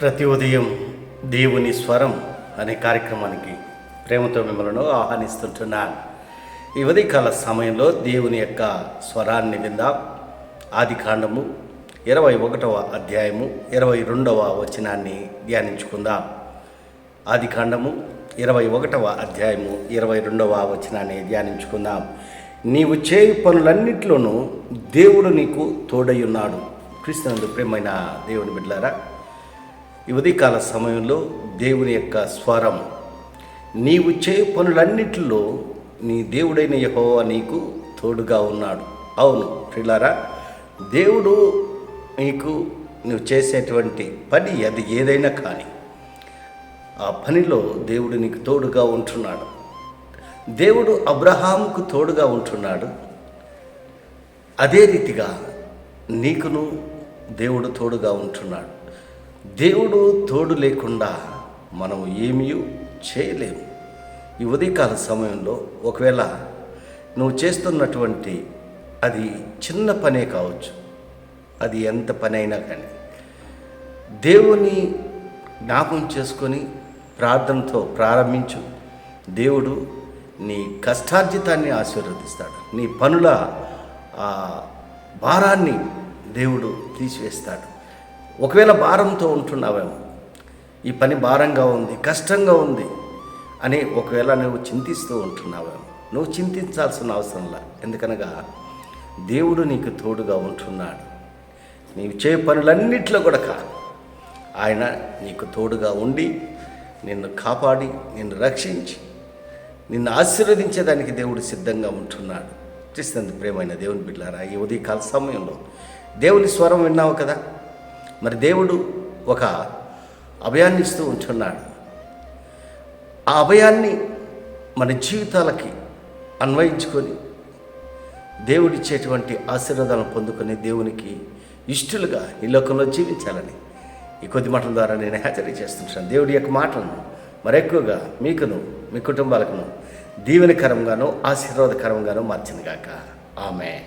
ప్రతి ఉదయం దేవుని స్వరం అనే కార్యక్రమానికి ప్రేమతో మిమ్మల్ని ఆహ్వానిస్తుంటున్నాను. ఈ ఉదయకాల సమయంలో దేవుని యొక్క స్వరాన్ని విందాం. ఆదికాండము 21వ అధ్యాయము 22వ వచనాన్ని ధ్యానించుకుందాం. ఆదికాండము 21వ అధ్యాయము 22వ వచనాన్ని ధ్యానించుకుందాం. నీవు చేయు పనులన్నిటిలోనూ దేవుడు నీకు తోడయ్యున్నాడు. క్రీస్తునందు ప్రియమైన దేవుని బిడ్డలారా, ఈ ఉదయకాల సమయంలో దేవుని యొక్క స్వరం, నీవు చేయు పనులన్నిటిలో నీ దేవుడైన యెహోవా నీకు తోడుగా ఉన్నాడు. అవును ప్రియులారా, దేవుడు నీకు నువ్వు చేసేటువంటి పని అది ఏదైనా కానీ ఆ పనిలో దేవుడు నీకు తోడుగా ఉంటున్నాడు. దేవుడు అబ్రహాముకు తోడుగా ఉంటున్నాడు. అదే రీతిగా నీకును దేవుడు తోడుగా ఉంటున్నాడు. దేవుడు తోడు లేకుండా మనం ఏమీ చేయలేము. ఈ ఉదయకాల సమయంలో ఒకవేళ నువ్వు చేస్తున్నటువంటి అది చిన్న పనే కావచ్చు, అది ఎంత పని అయినా కానీ దేవుని జ్ఞాపకం చేసుకొని ప్రార్థనతో ప్రారంభించు. దేవుడు నీ కష్టార్జితాన్ని ఆశీర్వదిస్తాడు. నీ పనుల భారాన్ని దేవుడు తీసివేస్తాడు. ఒకవేళ భారంతో ఉంటున్నావేమో, ఈ పని భారంగా ఉంది, కష్టంగా ఉంది అని ఒకవేళ నువ్వు చింతిస్తూ ఉంటున్నావేమో, నువ్వు చింతించాల్సిన అవసరంలా. ఎందుకనగా దేవుడు నీకు తోడుగా ఉంటున్నాడు. నీవు చే పనులన్నిట్లో కూడా ఆయన నీకు తోడుగా ఉండి నిన్ను కాపాడి నిన్ను రక్షించి నిన్ను ఆశీర్వదించేదానికి దేవుడు సిద్ధంగా ఉంటున్నాడు. క్రీస్తునందు ప్రియమైన దేవుని బిడ్డలారా, ఈ ఉదయకాల సమయంలో దేవుని స్వరం విన్నావు కదా. మరి దేవుడు ఒక అభయాన్ని ఇస్తూ ఉంటున్నాడు. ఆ అభయాన్ని మన జీవితాలకి అన్వయించుకొని దేవుడిచ్చేటువంటి ఆశీర్వాదాలను పొందుకొని దేవునికి ఇష్టలుగా ఈ లోకంలో జీవించాలని ఈ కొద్ది మాటల ద్వారా నేను హెచ్చరిక చేస్తుంటాను. దేవుడి యొక్క మాటలను మరెక్కువగా మీకును మీ కుటుంబాలకును దీవెనకరంగాను ఆశీర్వాదకరంగాను మార్చినగాక. ఆమేన్.